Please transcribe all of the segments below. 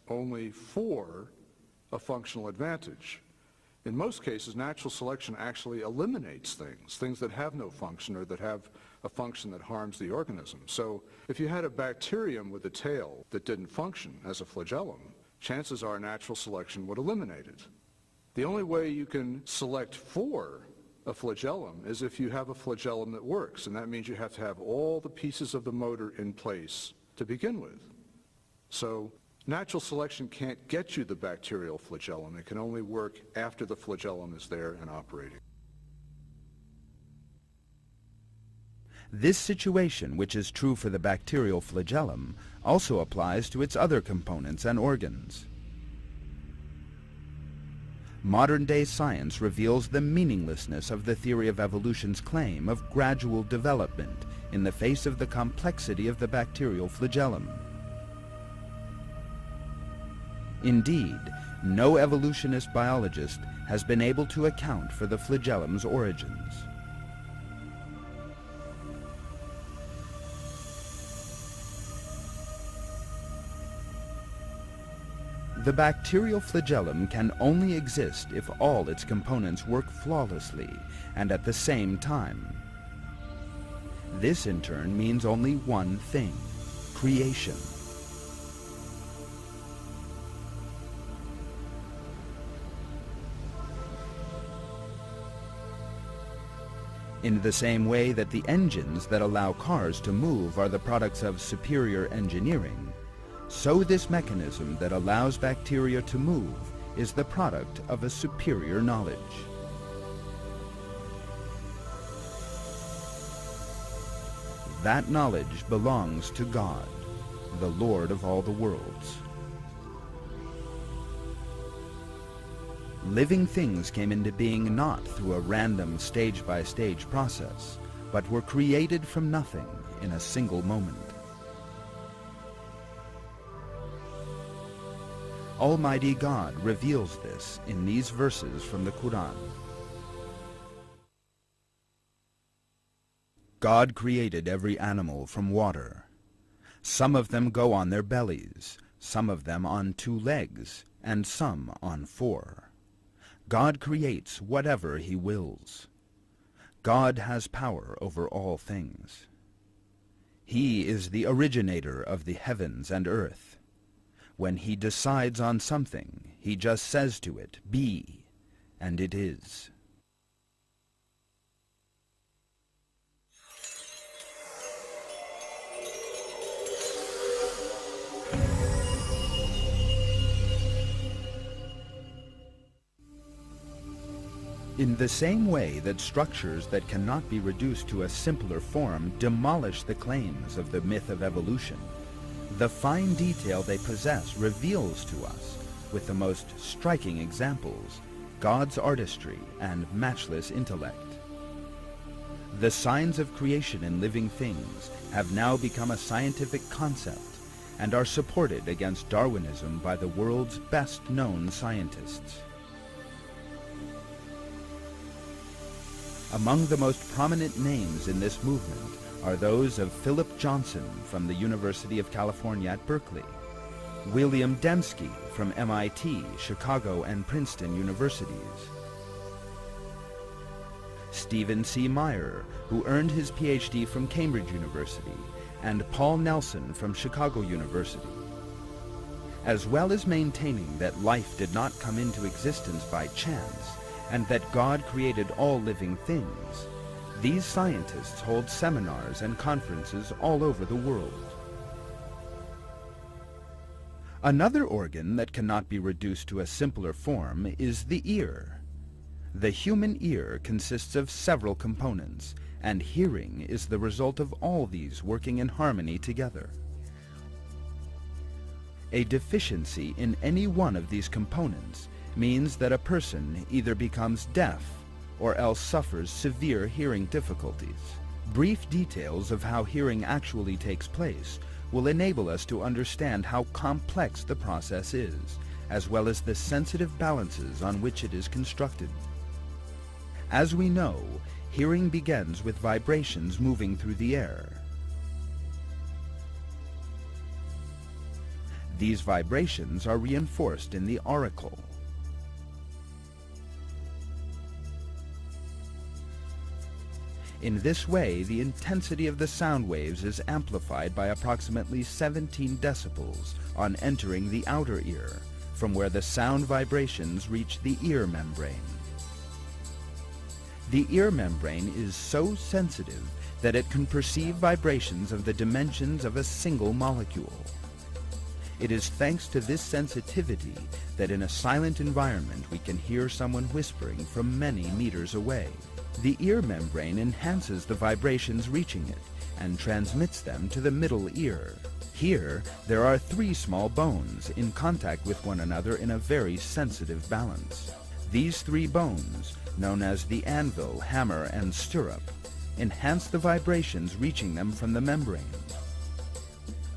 only for a functional advantage. In most cases, natural selection actually eliminates things that have no function or that have a function that harms the organism. So if you had a bacterium with a tail that didn't function as a flagellum, chances are natural selection would eliminate it. The only way you can select for a flagellum is if you have a flagellum that works, and that means you have to have all the pieces of the motor in place to begin with. So natural selection can't get you the bacterial flagellum. It can only work after the flagellum is there and operating. This situation, which is true for the bacterial flagellum, also applies to its other components and organs. Modern-day science reveals the meaninglessness of the theory of evolution's claim of gradual development in the face of the complexity of the bacterial flagellum. Indeed, no evolutionist biologist has been able to account for the flagellum's origins. The bacterial flagellum can only exist if all its components work flawlessly and at the same time. This in turn means only one thing: creation. In the same way that the engines that allow cars to move are the products of superior engineering, so this mechanism that allows bacteria to move is the product of a superior knowledge. That knowledge belongs to God, the Lord of all the worlds. Living things came into being not through a random stage-by-stage process, but were created from nothing in a single moment. Almighty God reveals this in these verses from the Quran. God created every animal from water. Some of them go on their bellies, some of them on 2 legs, and some on 4. God creates whatever He wills. God has power over all things. He is the originator of the heavens and earth. When He decides on something, He just says to it, "Be," and it is. In the same way that structures that cannot be reduced to a simpler form demolish the claims of the myth of evolution, the fine detail they possess reveals to us, with the most striking examples, God's artistry and matchless intellect. The signs of creation in living things have now become a scientific concept and are supported against Darwinism by the world's best-known scientists. Among the most prominent names in this movement are those of Philip Johnson from the University of California at Berkeley, William Dembski from MIT, Chicago, and Princeton universities, Stephen C. Meyer, who earned his PhD from Cambridge University, and Paul Nelson from Chicago University. As well as maintaining that life did not come into existence by chance, and that God created all living things, these scientists hold seminars and conferences all over the world. Another organ that cannot be reduced to a simpler form is the ear. The human ear consists of several components, and hearing is the result of all these working in harmony together. A deficiency in any one of these components means that a person either becomes deaf or else suffers severe hearing difficulties. Brief details of how hearing actually takes place will enable us to understand how complex the process is, as well as the sensitive balances on which it is constructed. As we know, hearing begins with vibrations moving through the air. These vibrations are reinforced in the auricle. In this way, the intensity of the sound waves is amplified by approximately 17 decibels on entering the outer ear, from where the sound vibrations reach the ear membrane. The ear membrane is so sensitive that it can perceive vibrations of the dimensions of a single molecule. It is thanks to this sensitivity that in a silent environment we can hear someone whispering from many meters away. The ear membrane enhances the vibrations reaching it and transmits them to the middle ear. Here, there are 3 small bones in contact with one another in a very sensitive balance. These 3 bones, known as the anvil, hammer, and stirrup, enhance the vibrations reaching them from the membrane.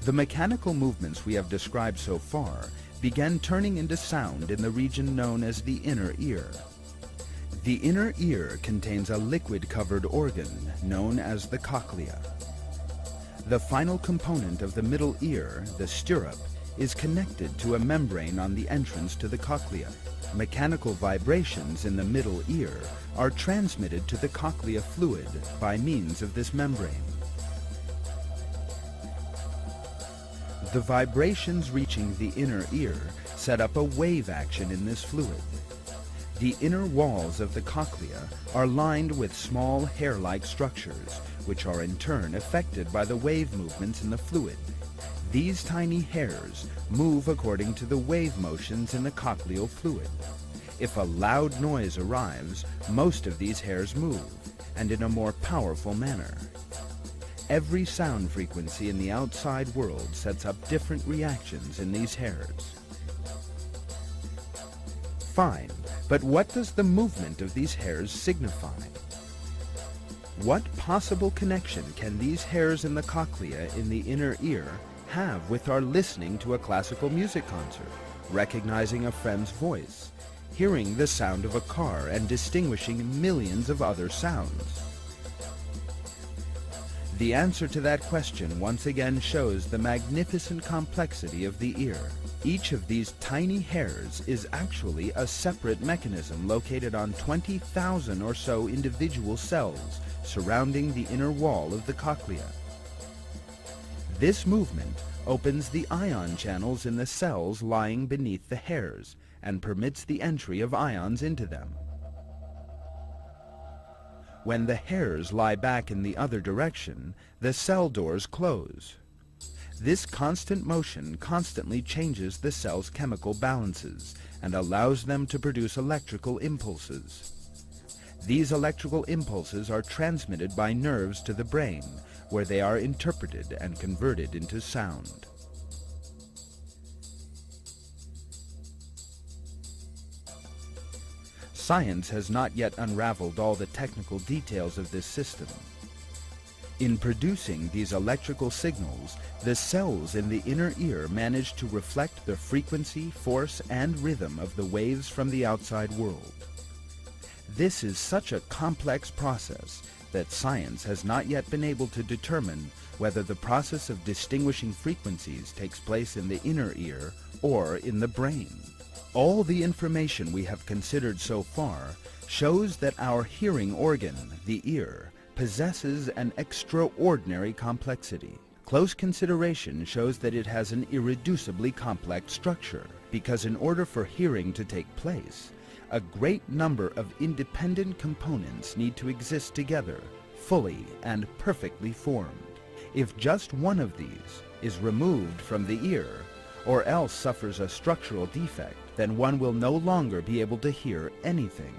The mechanical movements we have described so far began turning into sound in the region known as the inner ear. The inner ear contains a liquid-covered organ known as the cochlea. The final component of the middle ear, the stirrup, is connected to a membrane on the entrance to the cochlea. Mechanical vibrations in the middle ear are transmitted to the cochlea fluid by means of this membrane. The vibrations reaching the inner ear set up a wave action in this fluid. The inner walls of the cochlea are lined with small hair-like structures, which are in turn affected by the wave movements in the fluid. These tiny hairs move according to the wave motions in the cochleal fluid. If a loud noise arrives, most of these hairs move, and in a more powerful manner. Every sound frequency in the outside world sets up different reactions in these hairs. Fine, but what does the movement of these hairs signify? What possible connection can these hairs in the cochlea in the inner ear have with our listening to a classical music concert, recognizing a friend's voice, hearing the sound of a car, and distinguishing millions of other sounds? The answer to that question once again shows the magnificent complexity of the ear. Each of these tiny hairs is actually a separate mechanism located on 20,000 or so individual cells surrounding the inner wall of the cochlea. This movement opens the ion channels in the cells lying beneath the hairs and permits the entry of ions into them. When the hairs lie back in the other direction, the cell doors close. This constant motion constantly changes the cell's chemical balances and allows them to produce electrical impulses. These electrical impulses are transmitted by nerves to the brain, where they are interpreted and converted into sound. Science has not yet unraveled all the technical details of this system. In producing these electrical signals, the cells in the inner ear manage to reflect the frequency, force, and rhythm of the waves from the outside world. This is such a complex process that science has not yet been able to determine whether the process of distinguishing frequencies takes place in the inner ear or in the brain. All the information we have considered so far shows that our hearing organ, the ear, possesses an extraordinary complexity. Close consideration shows that it has an irreducibly complex structure, because in order for hearing to take place, a great number of independent components need to exist together, fully and perfectly formed. If just one of these is removed from the ear, or else suffers a structural defect, then one will no longer be able to hear anything.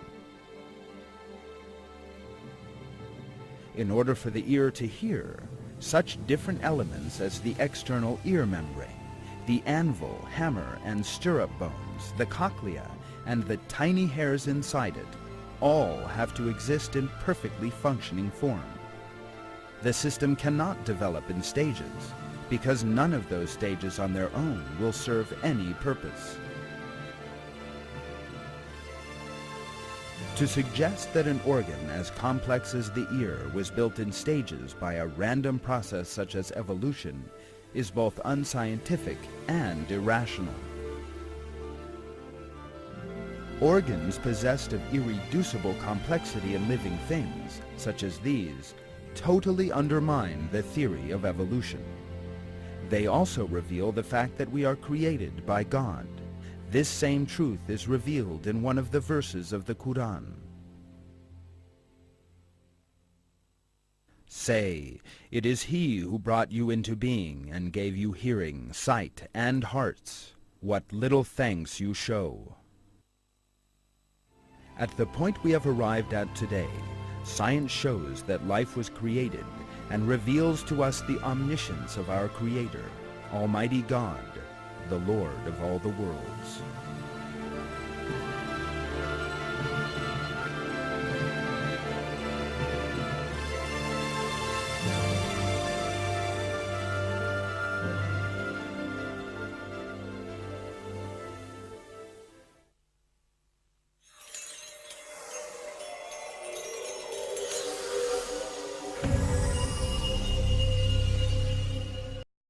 In order for the ear to hear, such different elements as the external ear membrane, the anvil, hammer, and stirrup bones, the cochlea, and the tiny hairs inside it, all have to exist in perfectly functioning form. The system cannot develop in stages, because none of those stages on their own will serve any purpose. To suggest that an organ as complex as the ear was built in stages by a random process such as evolution is both unscientific and irrational. Organs possessed of irreducible complexity in living things, such as these, totally undermine the theory of evolution. They also reveal the fact that we are created by God. This same truth is revealed in one of the verses of the Quran. Say, it is He who brought you into being and gave you hearing, sight, and hearts. What little thanks you show. At the point we have arrived at today, science shows that life was created and reveals to us the omniscience of our Creator, Almighty God, the Lord of all the worlds.